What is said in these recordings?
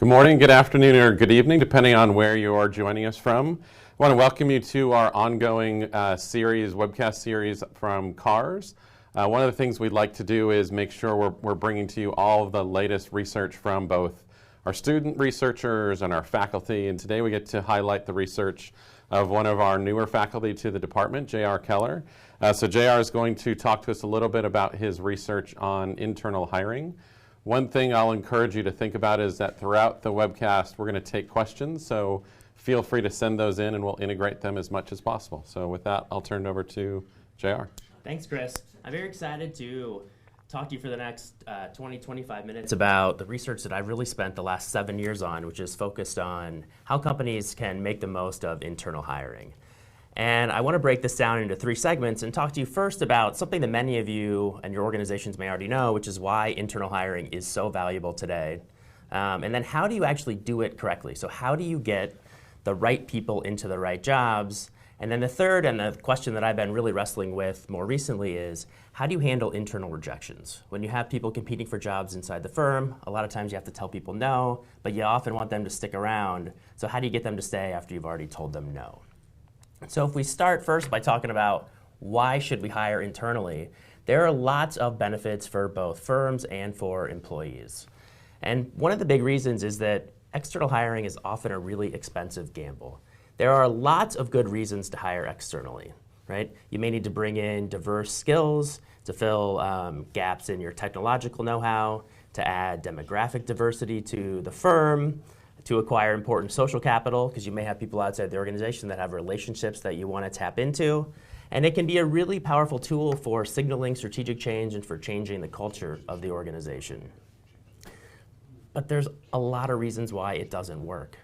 Good morning, good afternoon, or good evening, depending on where you are joining us from. I want to welcome you to our ongoing webcast series from CAHRS. One of the things we'd like to do is make sure we're bringing to you all of the latest research from both our student researchers and our faculty. And today we get to highlight the research of one of our newer faculty to the department, J.R. Keller. So J.R. is going to talk to us a little bit about his research on internal hiring. One thing I'll encourage you to think about is that throughout the webcast, we're going to take questions, so feel free to send those in and we'll integrate them as much as possible. So with that, I'll turn it over to JR. Thanks, Chris. I'm very excited to talk to you for the next 20-25 minutes about the research that I've really spent the last 7 years on, which is focused on how companies can make the most of internal hiring. And I want to break this down into 3 segments and talk to you first about something that many of you and your organizations may already know, which is why internal hiring is so valuable today. And then how do you actually do it correctly? So how do you get the right people into the right jobs? And then the third, and the question that I've been really wrestling with more recently, is how do you handle internal rejections? When you have people competing for jobs inside the firm, a lot of times you have to tell people no, but you often want them to stick around. So how do you get them to stay after you've already told them no? So if we start first by talking about why should we hire internally, there are lots of benefits for both firms and for employees. And one of the big reasons is that external hiring is often a really expensive gamble. There are lots of good reasons to hire externally, right? You may need to bring in diverse skills to fill gaps in your technological know-how, to add demographic diversity to the firm, to acquire important social capital, because you may have people outside the organization that have relationships that you want to tap into. And it can be a really powerful tool for signaling strategic change and for changing the culture of the organization. But there's a lot of reasons why it doesn't work.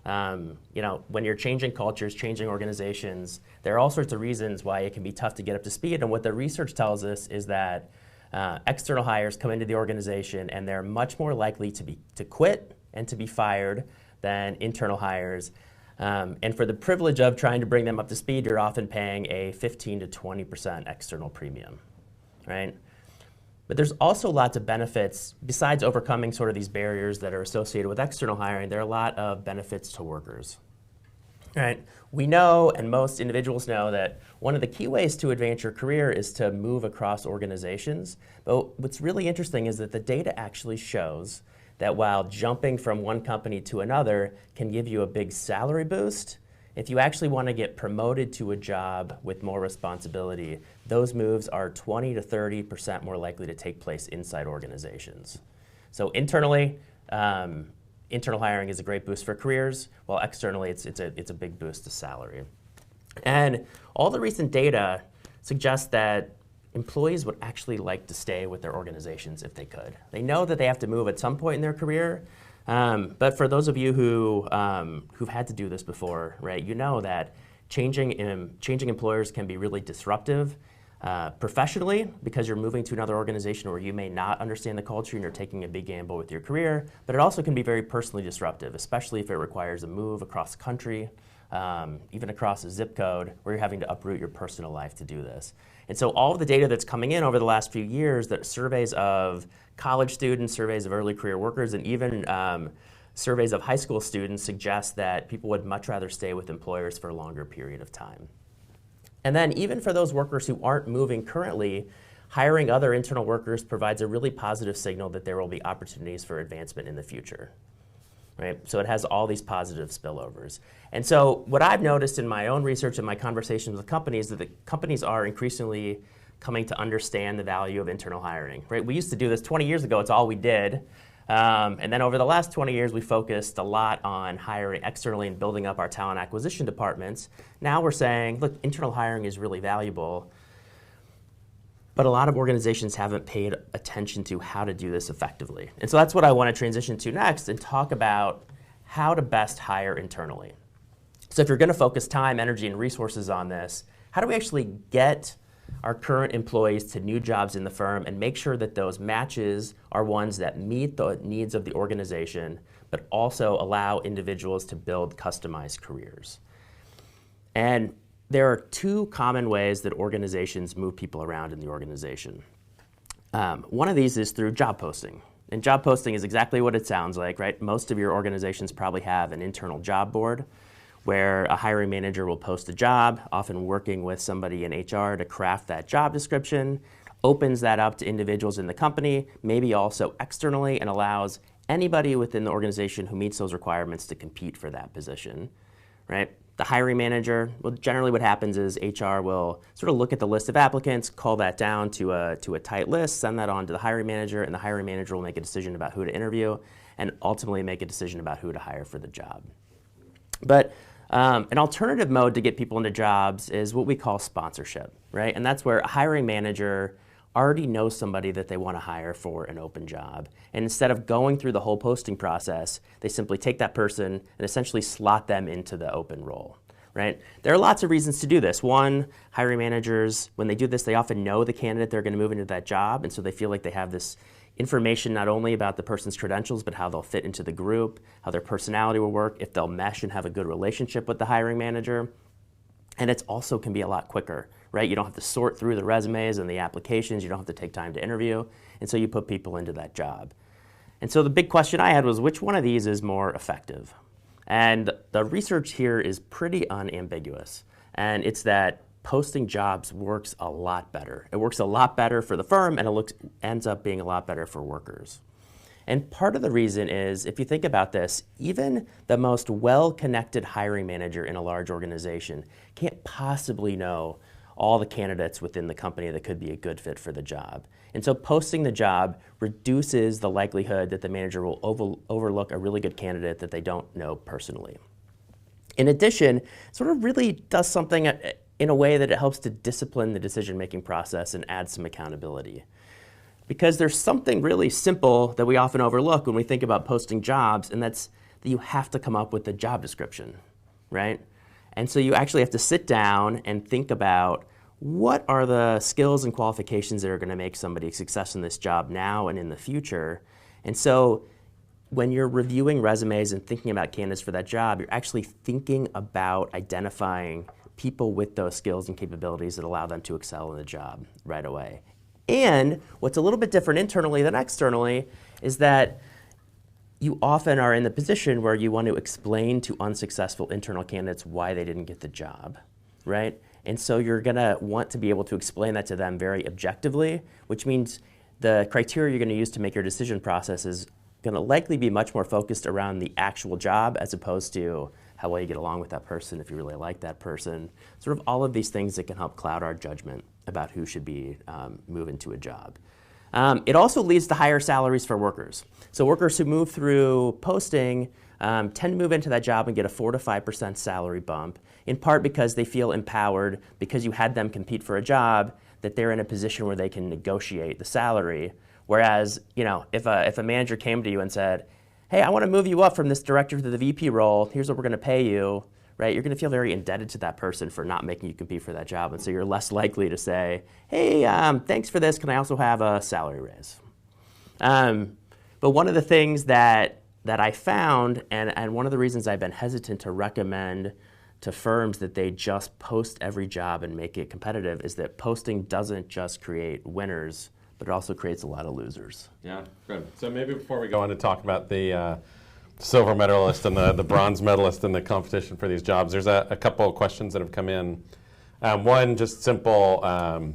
When you're changing cultures, changing organizations, there are all sorts of reasons why it can be tough to get up to speed. And what the research tells us is that external hires come into the organization and they're much more likely to quit and to be fired than internal hires. And for the privilege of trying to bring them up to speed, you're often paying a 15 to 20% external premium, right? But there's also lots of benefits. Besides overcoming sort of these barriers that are associated with external hiring, there are a lot of benefits to workers. Right? We know, and most individuals know, that one of the key ways to advance your career is to move across organizations. But what's really interesting is that the data actually shows that while jumping from one company to another can give you a big salary boost, if you actually want to get promoted to a job with more responsibility, those moves are 20 to 30% more likely to take place inside organizations. So internally, internal hiring is a great boost for careers, while externally it's a big boost to salary. And all the recent data suggests that employees would actually like to stay with their organizations if they could. They know that they have to move at some point in their career, but for those of you who've had to do this before, right, you know that changing employers can be really disruptive professionally, because you're moving to another organization where you may not understand the culture and you're taking a big gamble with your career, but it also can be very personally disruptive, especially if it requires a move across the country, even across a zip code, where you're having to uproot your personal life to do this. And so all of the data that's coming in over the last few years, that surveys of college students, surveys of early career workers, and even surveys of high school students suggest that people would much rather stay with employers for a longer period of time. And then even for those workers who aren't moving currently, hiring other internal workers provides a really positive signal that there will be opportunities for advancement in the future. Right? So it has all these positive spillovers. And so what I've noticed in my own research and my conversations with companies is that the companies are increasingly coming to understand the value of internal hiring. Right? We used to do this 20 years ago, it's all we did. And then over the last 20 years, we focused a lot on hiring externally and building up our talent acquisition departments. Now we're saying, look, internal hiring is really valuable, but a lot of organizations haven't paid attention to how to do this effectively. And so that's what I want to transition to next and talk about how to best hire internally. So if you're going to focus time, energy, and resources on this, how do we actually get our current employees to new jobs in the firm and make sure that those matches are ones that meet the needs of the organization, but also allow individuals to build customized careers? And there are 2 common ways that organizations move people around in the organization. One of these is through job posting. And job posting is exactly what it sounds like, right? Most of your organizations probably have an internal job board where a hiring manager will post a job, often working with somebody in HR to craft that job description, opens that up to individuals in the company, maybe also externally, and allows anybody within the organization who meets those requirements to compete for that position, right? The hiring manager, well, generally what happens is HR will sort of look at the list of applicants, call that down to a tight list, send that on to the hiring manager, and the hiring manager will make a decision about who to interview and ultimately make a decision about who to hire for the job. But an alternative mode to get people into jobs is what we call sponsorship, right? And that's where a hiring manager already knows somebody that they want to hire for an open job. And instead of going through the whole posting process, they simply take that person and essentially slot them into the open role, right? There are lots of reasons to do this. One, hiring managers, when they do this, they often know the candidate they're going to move into that job, and so they feel like they have this information not only about the person's credentials, but how they'll fit into the group, how their personality will work, if they'll mesh and have a good relationship with the hiring manager. And it also can be a lot quicker, right? You don't have to sort through the resumes and the applications. You don't have to take time to interview. And so you put people into that job. And so the big question I had was, which one of these is more effective? And the research here is pretty unambiguous. And it's that posting jobs works a lot better. It works a lot better for the firm, and it ends up being a lot better for workers. And part of the reason is, if you think about this, even the most well-connected hiring manager in a large organization can't possibly know all the candidates within the company that could be a good fit for the job. And so posting the job reduces the likelihood that the manager will overlook a really good candidate that they don't know personally. In addition, it sort of really does something in a way that it helps to discipline the decision-making process and add some accountability. Because there's something really simple that we often overlook when we think about posting jobs, and that's that you have to come up with a job description, right? And so you actually have to sit down and think about what are the skills and qualifications that are going to make somebody a success in this job now and in the future. And so when you're reviewing resumes and thinking about candidates for that job, you're actually thinking about identifying people with those skills and capabilities that allow them to excel in the job right away. And what's a little bit different internally than externally is that you often are in the position where you want to explain to unsuccessful internal candidates why they didn't get the job, right? And so you're going to want to be able to explain that to them very objectively, which means the criteria you're going to use to make your decision process is going to likely be much more focused around the actual job as opposed to how well you get along with that person, if you really like that person, sort of all of these things that can help cloud our judgment about who should be moving to a job. It also leads to higher salaries for workers. So workers who move through posting tend to move into that job and get a 4 to 5% salary bump, in part because they feel empowered because you had them compete for a job, that they're in a position where they can negotiate the salary. Whereas, if a manager came to you and said, hey, I want to move you up from this director to the VP role, here's what we're going to pay you, right? You're going to feel very indebted to that person for not making you compete for that job. And so you're less likely to say, hey, thanks for this, can I also have a salary raise? But one of the things that I found, and one of the reasons I've been hesitant to recommend to firms that they just post every job and make it competitive, is that posting doesn't just create winners, but it also creates a lot of losers. Yeah, good. So maybe before we go on to talk about the silver medalist and the bronze medalist in the competition for these jobs, there's a couple of questions that have come in. One, just simple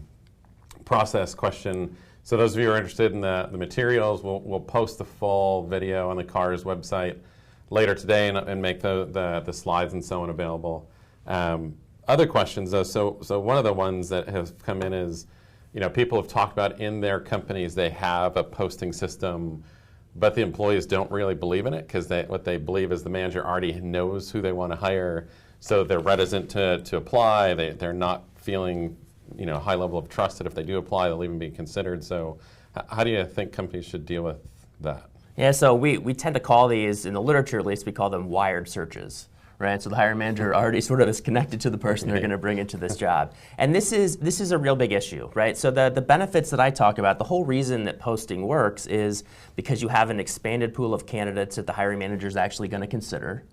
process question. So those of you who are interested in the materials, we'll post the full video on the CAHRS website later today and make the slides and so on available. Other questions, though, so one of the ones that have come in is, people have talked about in their companies they have a posting system, but the employees don't really believe in it because what they believe is the manager already knows who they want to hire, so they're reticent to apply. They're not feeling a high level of trust that if they do apply, they'll even be considered. So how do you think companies should deal with that? Yeah, so we tend to call these, in the literature at least, we call them wired searches. Right, so the hiring manager already sort of is connected to the person they're going to bring into this job. And this is a real big issue, right? So the benefits that I talk about, the whole reason that posting works is because you have an expanded pool of candidates that the hiring manager is actually going to consider,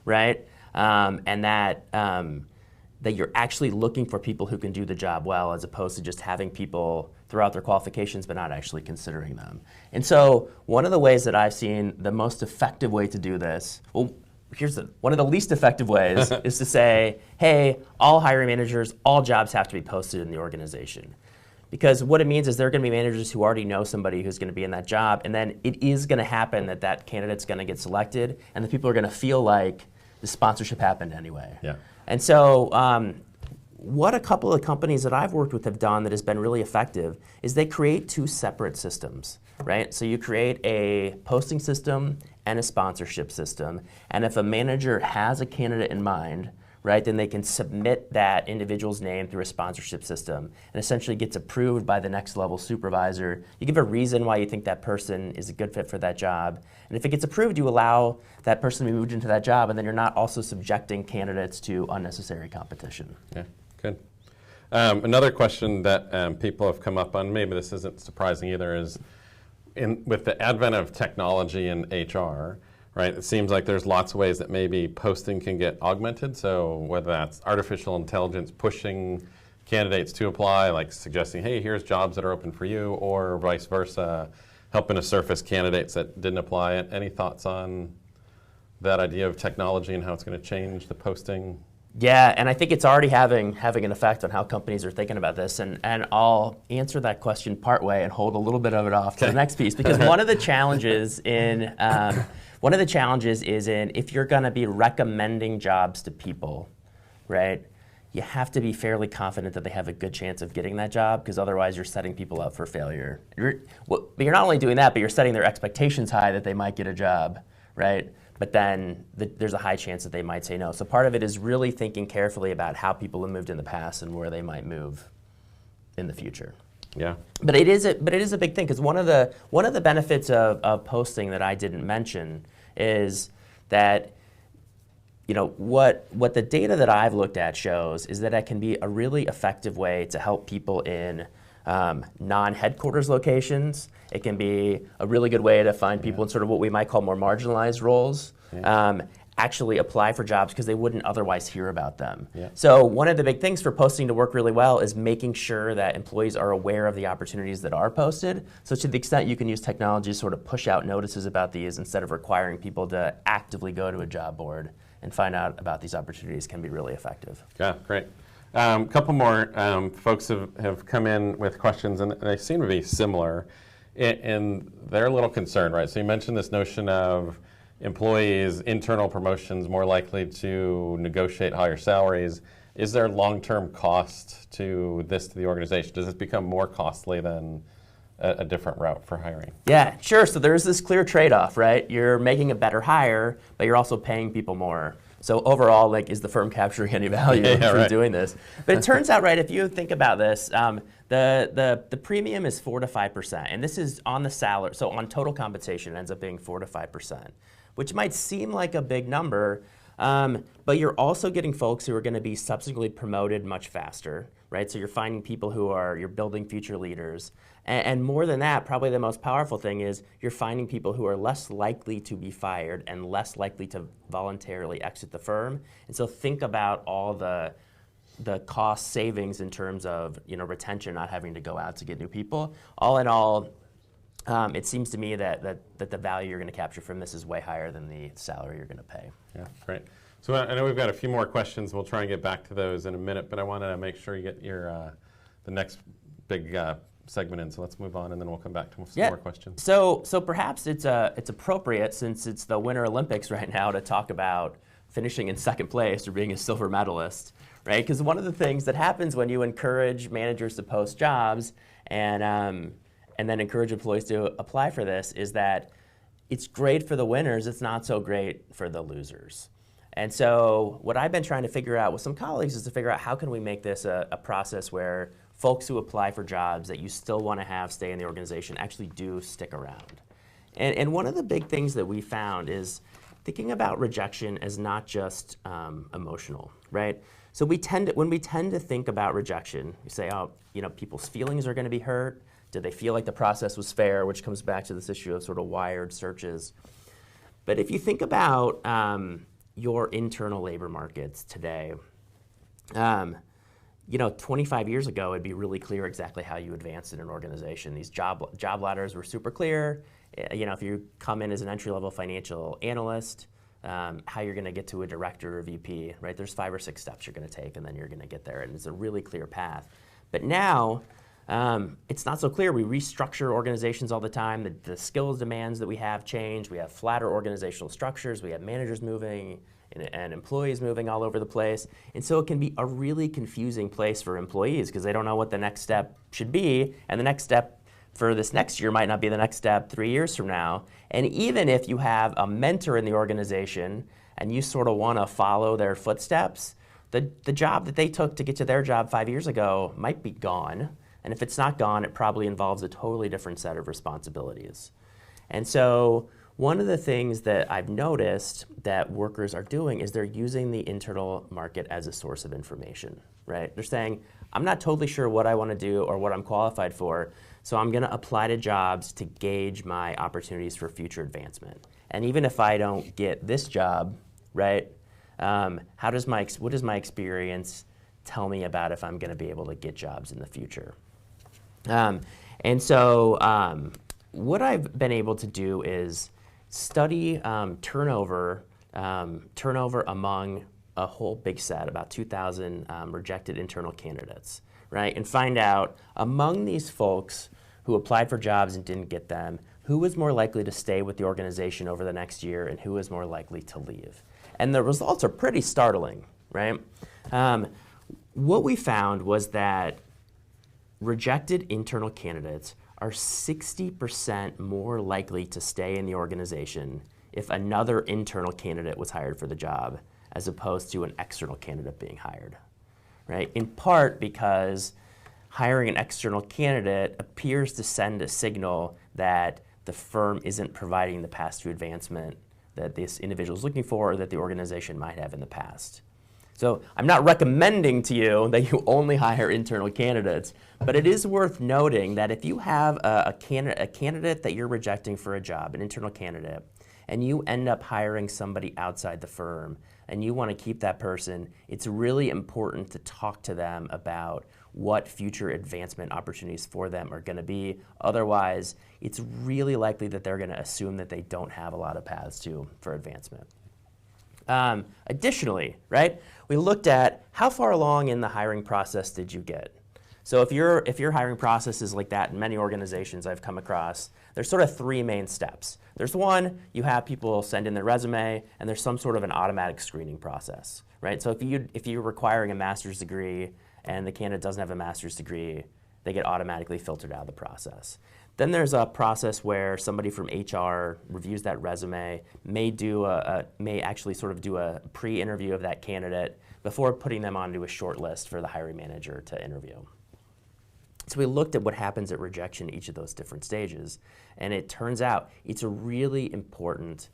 right? And that you're actually looking for people who can do the job well, as opposed to just having people throughout their qualifications but not actually considering them. And so one of the ways that I've seen the most effective way to do this, well, one of the least effective ways is to say, hey, all hiring managers, all jobs have to be posted in the organization. Because what it means is there are going to be managers who already know somebody who's going to be in that job, and then it is going to happen that that candidate's going to get selected, and the people are going to feel like the sponsorship happened anyway. Yeah. And so what a couple of companies that I've worked with have done that has been really effective is they create two separate systems, right? So you create a posting system and a sponsorship system, and if a manager has a candidate in mind, right, then they can submit that individual's name through a sponsorship system and essentially gets approved by the next level supervisor. You give a reason why you think that person is a good fit for that job. And if it gets approved, you allow that person to be moved into that job, and then you're not also subjecting candidates to unnecessary competition. Yeah, good. Another question that people have come up on, maybe this isn't surprising either, is with the advent of technology in HR, right? It seems like there's lots of ways that maybe posting can get augmented. So whether that's artificial intelligence pushing candidates to apply, like suggesting, hey, here's jobs that are open for you, or vice versa, helping to surface candidates that didn't apply. Any thoughts on that idea of technology and how it's going to change the posting? Yeah, and I think it's already having an effect on how companies are thinking about this. And I'll answer that question partway and hold a little bit of it off to the next piece, because one of the challenges is if you're going to be recommending jobs to people, right? You have to be fairly confident that they have a good chance of getting that job, because otherwise you're setting people up for failure. But you're not only doing that, but you're setting their expectations high that they might get a job, right? But then there's a high chance that they might say no. So part of it is really thinking carefully about how people have moved in the past and where they might move in the future. Yeah. But it is a big thing, because one of the benefits of posting that I didn't mention is that, you know, what the data that I've looked at shows is that it can be a really effective way to help people in non-headquarters locations. It can be a really good way to find people in sort of what we might call more marginalized roles, actually apply for jobs because they wouldn't otherwise hear about them. Yeah. So one of the big things for posting to work really well is making sure that employees are aware of the opportunities that are posted. So to the extent you can use technology to sort of push out notices about these instead of requiring people to actively go to a job board and find out about these opportunities can be really effective. Yeah, great. A couple more folks have come in with questions, and they seem to be similar. And they're a little concerned, right? So you mentioned this notion of employees, internal promotions, more likely to negotiate higher salaries. Is there long-term cost to this to the organization? Does this become more costly than a different route for hiring? Yeah, sure. So there's this clear trade-off, right? You're making a better hire, but you're also paying people more. So overall, like, is the firm capturing any value through doing this? But it turns out, right, if you think about this, the premium is 4 to 5%, and this is on the salary. So on total compensation, it ends up being 4 to 5%, which might seem like a big number, but you're also getting folks who are going to be subsequently promoted much faster, right? So you're finding people you're building future leaders. And more than that, probably the most powerful thing is you're finding people who are less likely to be fired and less likely to voluntarily exit the firm. And so think about all the cost savings in terms of, you know, retention, not having to go out to get new people. All in all, it seems to me that the value you're going to capture from this is way higher than the salary you're going to pay. Yeah, great. So I know we've got a few more questions. We'll try and get back to those in a minute, but I wanted to make sure you get your the next big segment in. So let's move on, and then we'll come back to some more questions. So perhaps it's appropriate, since it's the Winter Olympics right now, to talk about finishing in second place or being a silver medalist, right? Because one of the things that happens when you encourage managers to post jobs and then encourage employees to apply for this is that it's great for the winners. It's not so great for the losers. And so what I've been trying to figure out with some colleagues is to figure out how can we make this a process where folks who apply for jobs that you still want to have stay in the organization actually do stick around. And one of the big things that we found is thinking about rejection as not just emotional, right? So when we tend to think about rejection, we say, oh, you know, people's feelings are going to be hurt. Did they feel like the process was fair? Which comes back to this issue of sort of wired searches. But if you think about your internal labor markets today, 25 years ago, it'd be really clear exactly how you advance in an organization. These job ladders were super clear. If you come in as an entry-level financial analyst, how you're going to get to a director or VP, right? There's 5 or 6 steps you're going to take, and then you're going to get there, and it's a really clear path. But now, it's not so clear. We restructure organizations all the time. The skills demands that we have change. We have flatter organizational structures. We have managers moving and employees moving all over the place. And so it can be a really confusing place for employees because they don't know what the next step should be, and the next step for this next year might not be the next step 3 years from now. And even if you have a mentor in the organization and you sort of want to follow their footsteps, the job that they took to get to their job 5 years ago might be gone. And if it's not gone, it probably involves a totally different set of responsibilities. And so one of the things that I've noticed that workers are doing is they're using the internal market as a source of information, right? They're saying, I'm not totally sure what I want to do or what I'm qualified for, so I'm going to apply to jobs to gauge my opportunities for future advancement. And even if I don't get this job, right, what does my experience tell me about if I'm going to be able to get jobs in the future? And so what I've been able to do is study turnover among a whole big set, about 2,000 rejected internal candidates, right? And find out among these folks who applied for jobs and didn't get them, who was more likely to stay with the organization over the next year and who was more likely to leave. And the results are pretty startling, right? What we found was that rejected internal candidates are 60% more likely to stay in the organization if another internal candidate was hired for the job as opposed to an external candidate being hired, right? In part because hiring an external candidate appears to send a signal that the firm isn't providing the path to advancement that this individual is looking for or that the organization might have in the past. So I'm not recommending to you that you only hire internal candidates, but it is worth noting that if you have a candidate that you're rejecting for a job, an internal candidate, and you end up hiring somebody outside the firm and you want to keep that person, it's really important to talk to them about what future advancement opportunities for them are going to be. Otherwise, it's really likely that they're going to assume that they don't have a lot of paths for advancement. Additionally, right, we looked at how far along in the hiring process did you get? So if your hiring process is like that in many organizations I've come across, there's sort of 3 main steps. There's one, you have people send in their resume, and there's some sort of an automatic screening process, right? So if you're requiring a master's degree and the candidate doesn't have a master's degree, they get automatically filtered out of the process. Then there's a process where somebody from HR reviews that resume, may actually sort of do a pre-interview of that candidate before putting them onto a short list for the hiring manager to interview. So we looked at what happens at rejection at each of those different stages, and it turns out it's really important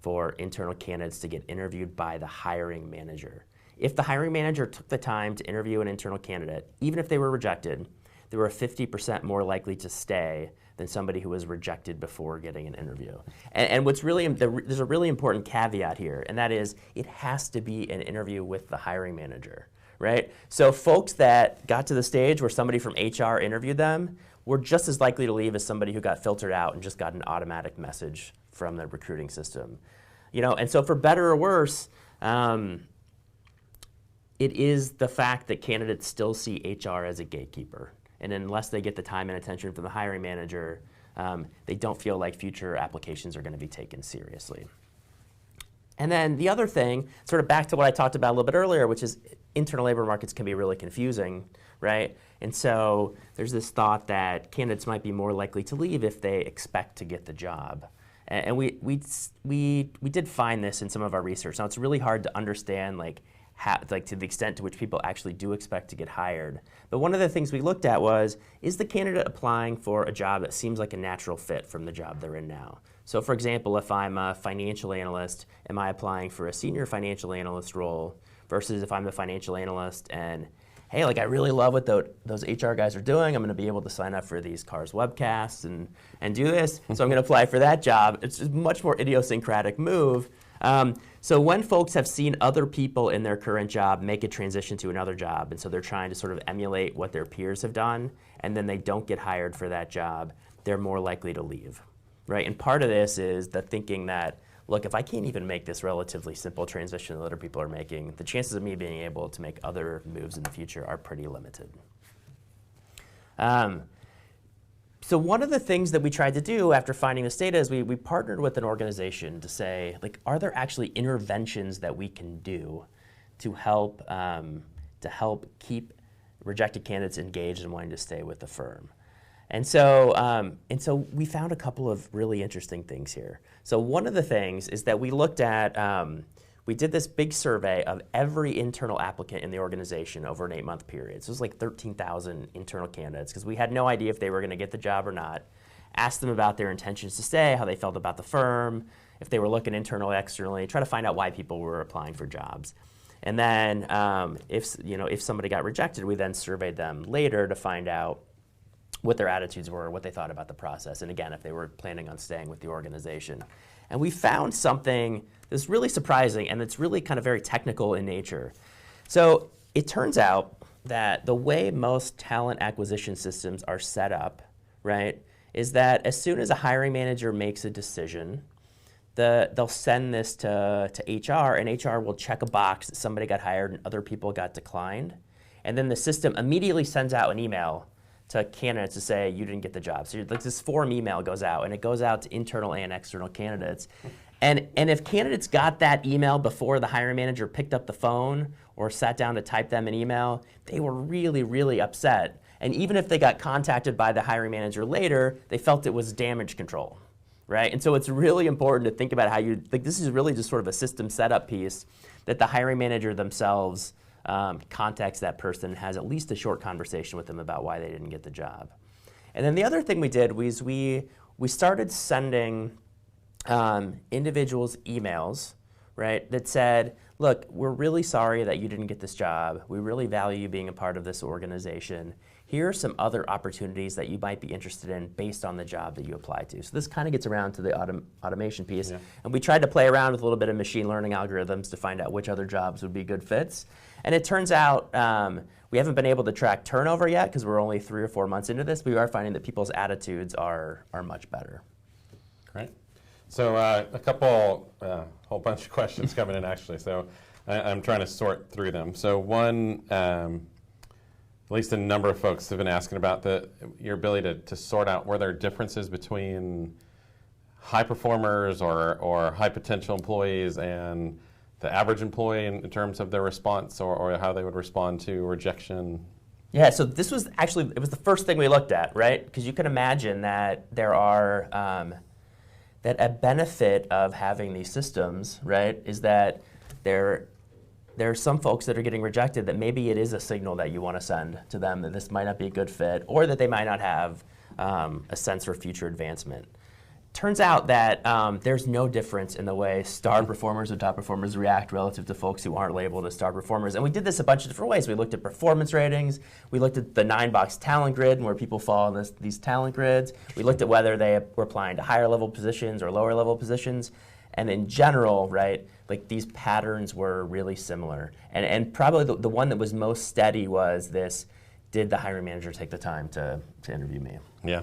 for internal candidates to get interviewed by the hiring manager. If the hiring manager took the time to interview an internal candidate, even if they were rejected, they were 50% more likely to stay than somebody who was rejected before getting an interview. And what's really, there's a really important caveat here, and that is it has to be an interview with the hiring manager, right? So folks that got to the stage where somebody from HR interviewed them were just as likely to leave as somebody who got filtered out and just got an automatic message from the recruiting system. And so for better or worse, it is the fact that candidates still see HR as a gatekeeper. And unless they get the time and attention from the hiring manager, they don't feel like future applications are going to be taken seriously. And then the other thing, sort of back to what I talked about a little bit earlier, which is internal labor markets can be really confusing, right? And so there's this thought that candidates might be more likely to leave if they expect to get the job. And we did find this in some of our research. Now it's really hard to understand to the extent to which people actually do expect to get hired. But one of the things we looked at was, is the candidate applying for a job that seems like a natural fit from the job they're in now? So for example, if I'm a financial analyst, am I applying for a senior financial analyst role versus if I'm a financial analyst and, hey, I really love what those HR guys are doing. I'm going to be able to sign up for these CAHRS webcasts and do this. So I'm going to apply for that job. It's a much more idiosyncratic move. So when folks have seen other people in their current job make a transition to another job, and so they're trying to sort of emulate what their peers have done, and then they don't get hired for that job, they're more likely to leave, right? And part of this is the thinking that, look, if I can't even make this relatively simple transition that other people are making, the chances of me being able to make other moves in the future are pretty limited. So one of the things that we tried to do after finding this data is we partnered with an organization to say, like, are there actually interventions that we can do to help keep rejected candidates engaged and wanting to stay with the firm? And so we found a couple of really interesting things here. So one of the things is that we looked at, we did this big survey of every internal applicant in the organization over an 8-month period. So it was like 13,000 internal candidates because we had no idea if they were going to get the job or not. Asked them about their intentions to stay, how they felt about the firm, if they were looking internally, externally, try to find out why people were applying for jobs. And then if somebody got rejected, we then surveyed them later to find out what their attitudes were, what they thought about the process, and again, if they were planning on staying with the organization. And we found something that's really surprising, and it's really kind of very technical in nature. So it turns out that the way most talent acquisition systems are set up, right, is that as soon as a hiring manager makes a decision, they'll send this to HR, and HR will check a box that somebody got hired and other people got declined. And then the system immediately sends out an email to candidates to say you didn't get the job. So like this form email goes out, and it goes out to internal and external candidates. And if candidates got that email before the hiring manager picked up the phone or sat down to type them an email, they were really, really upset. And even if they got contacted by the hiring manager later, they felt it was damage control, right? And so it's really important to think about how this is really just sort of a system setup piece that the hiring manager themselves contacts that person, has at least a short conversation with them about why they didn't get the job. And then the other thing we did was we started sending individuals emails, right, that said, look, we're really sorry that you didn't get this job. We really value you being a part of this organization. Here are some other opportunities that you might be interested in based on the job that you applied to. So this kind of gets around to the automation piece. Yeah. And we tried to play around with a little bit of machine learning algorithms to find out which other jobs would be good fits. And it turns out we haven't been able to track turnover yet because we're only 3 or 4 months into this, but we are finding that people's attitudes are much better. Great. So whole bunch of questions coming in actually. So I'm trying to sort through them. So one, at least a number of folks have been asking about your ability to sort out were there differences between high performers or high potential employees and the average employee in terms of their response or how they would respond to rejection? Yeah, so this was actually, it was the first thing we looked at, right? Because you can imagine that there are, that a benefit of having these systems, right, is that there are some folks that are getting rejected that maybe it is a signal that you want to send to them that this might not be a good fit or that they might not have a sense for future advancement. Turns out that there's no difference in the way star performers or top performers react relative to folks who aren't labeled as star performers. And we did this a bunch of different ways. We looked at performance ratings. We looked at the 9-box talent grid and where people fall in these talent grids. We looked at whether they were applying to higher level positions or lower level positions. And in general, right, like these patterns were really similar. And probably the one that was most steady was this: did the hiring manager take the time to interview me? Yeah.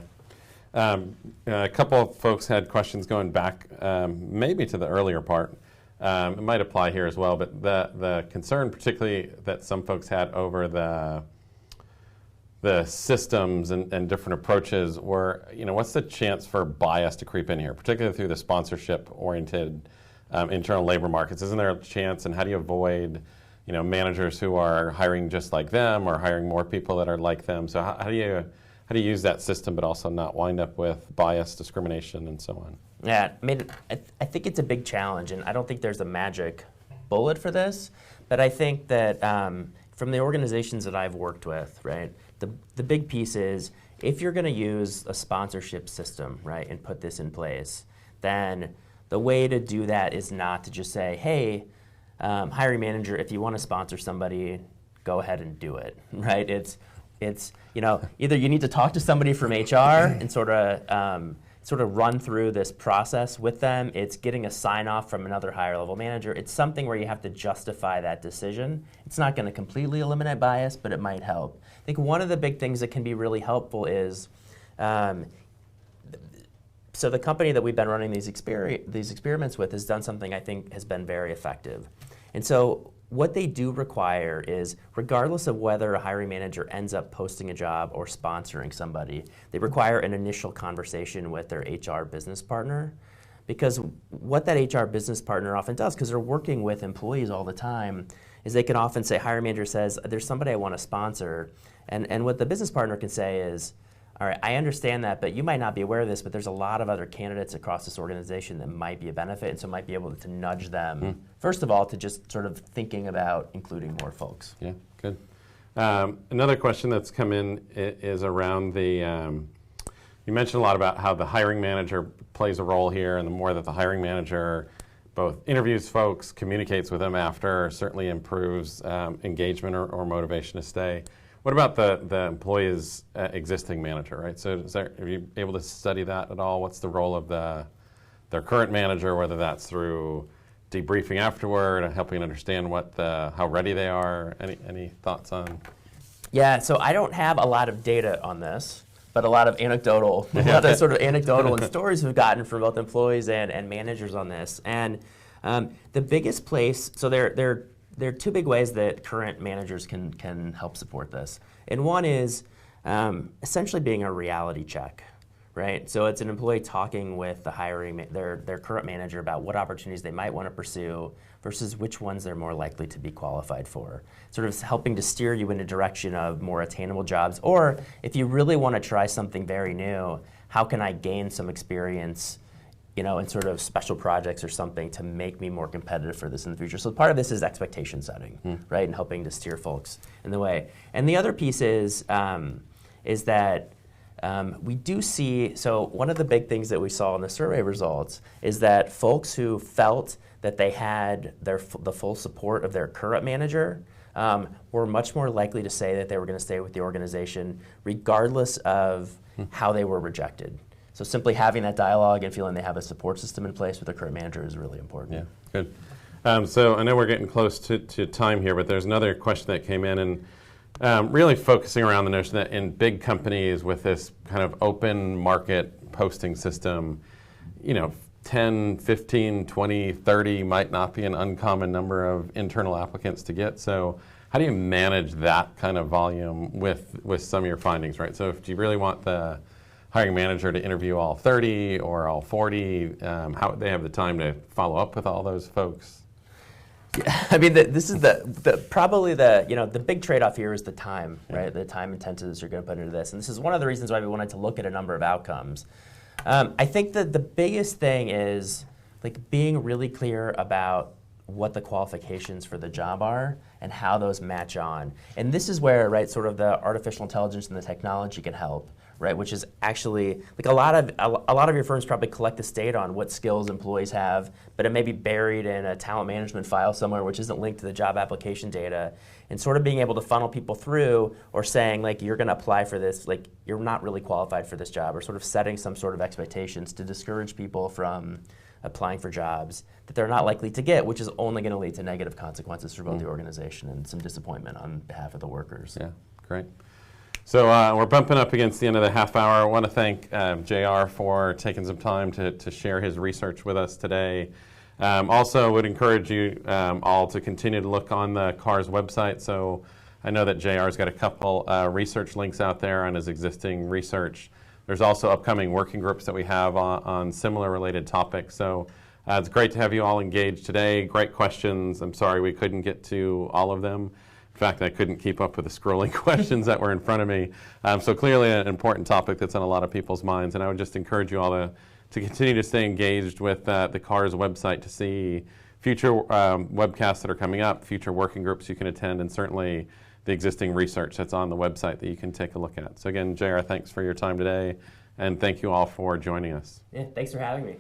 A couple of folks had questions going back maybe to the earlier part. It might apply here as well, but the concern particularly that some folks had over the systems and different approaches were, what's the chance for bias to creep in here, particularly through the sponsorship-oriented internal labor markets? Isn't there a chance, and how do you avoid managers who are hiring just like them or hiring more people that are like them? So how do you use that system but also not wind up with bias, discrimination, and so on? Yeah, I think it's a big challenge, and I don't think there's a magic bullet for this, but I think that from the organizations that I've worked with, right, the big piece is if you're going to use a sponsorship system, right, and put this in place, then the way to do that is not to just say, hey, hiring manager, if you want to sponsor somebody, go ahead and do it, right? It's either you need to talk to somebody from HR and sort of sort of run through this process with them. It's getting a sign-off from another higher-level manager. It's something where you have to justify that decision. It's not going to completely eliminate bias, but it might help. I think one of the big things that can be really helpful is, so the company that we've been running these experiments with has done something I think has been very effective. And so what they do require is, regardless of whether a hiring manager ends up posting a job or sponsoring somebody, they require an initial conversation with their HR business partner. Because what that HR business partner often does, because they're working with employees all the time, is they can often say, hiring manager says, there's somebody I want to sponsor. And what the business partner can say is, all right, I understand that, but you might not be aware of this, but there's a lot of other candidates across this organization that might be a benefit, and so might be able to nudge them, first of all, to just sort of thinking about including more folks. Yeah, good. Another question that's come in is around the, you mentioned a lot about how the hiring manager plays a role here, and the more that the hiring manager both interviews folks, communicates with them after, certainly improves engagement or motivation to stay. What about the employee's existing manager, right? So are you able to study that at all? What's the role of their current manager, whether that's through debriefing afterward and helping understand how ready they are? Any thoughts on? Yeah, so I don't have a lot of data on this, but a lot of anecdotal, and stories we've gotten from both employees and managers on this. And the biggest place, so there are two big ways that current managers can help support this. And one is essentially being a reality check, right? So it's an employee talking with their current manager about what opportunities they might want to pursue versus which ones they're more likely to be qualified for. Sort of helping to steer you in a direction of more attainable jobs. Or if you really want to try something very new, how can I gain some experience in sort of special projects or something to make me more competitive for this in the future. So part of this is expectation setting, right, and helping to steer folks in the way. And the other piece is that we do see, so one of the big things that we saw in the survey results is that folks who felt that they had the full support of their current manager were much more likely to say that they were going to stay with the organization regardless of how they were rejected. So simply having that dialogue and feeling they have a support system in place with their current manager is really important. Yeah, good. So I know we're getting close to time here, but there's another question that came in, and really focusing around the notion that in big companies with this kind of open market posting system, 10, 15, 20, 30 might not be an uncommon number of internal applicants to get. So how do you manage that kind of volume with some of your findings, right? So if you really want the hiring manager to interview all 30 or all 40, how would they have the time to follow up with all those folks? Yeah, I mean, this is probably the big trade-off here is the time, right? The time intensives you're going to put into this. And this is one of the reasons why we wanted to look at a number of outcomes. I think that the biggest thing is being really clear about what the qualifications for the job are and how those match on. And this is where, right, sort of the artificial intelligence and the technology can help, right? Which is actually, a lot of your firms probably collect this data on what skills employees have, but it may be buried in a talent management file somewhere which isn't linked to the job application data. And sort of being able to funnel people through, or saying you're going to apply for this, you're not really qualified for this job, or sort of setting some sort of expectations to discourage people from applying for jobs that they're not likely to get, which is only going to lead to negative consequences for both the organization and some disappointment on behalf of the workers. Yeah, great. So we're bumping up against the end of the half hour. I want to thank JR for taking some time to share his research with us today. Also would encourage you all to continue to look on the CAHRS website. So I know that JR's got a couple research links out there on his existing research. There's also upcoming working groups that we have on similar related topics. So it's great to have you all engaged today. Great questions. I'm sorry we couldn't get to all of them. In fact, I couldn't keep up with the scrolling questions that were in front of me. So clearly an important topic that's on a lot of people's minds. And I would just encourage you all to continue to stay engaged with the CAHRS website to see future webcasts that are coming up, future working groups you can attend, and certainly the existing research that's on the website that you can take a look at. So again, JR, thanks for your time today, and thank you all for joining us. Yeah, thanks for having me.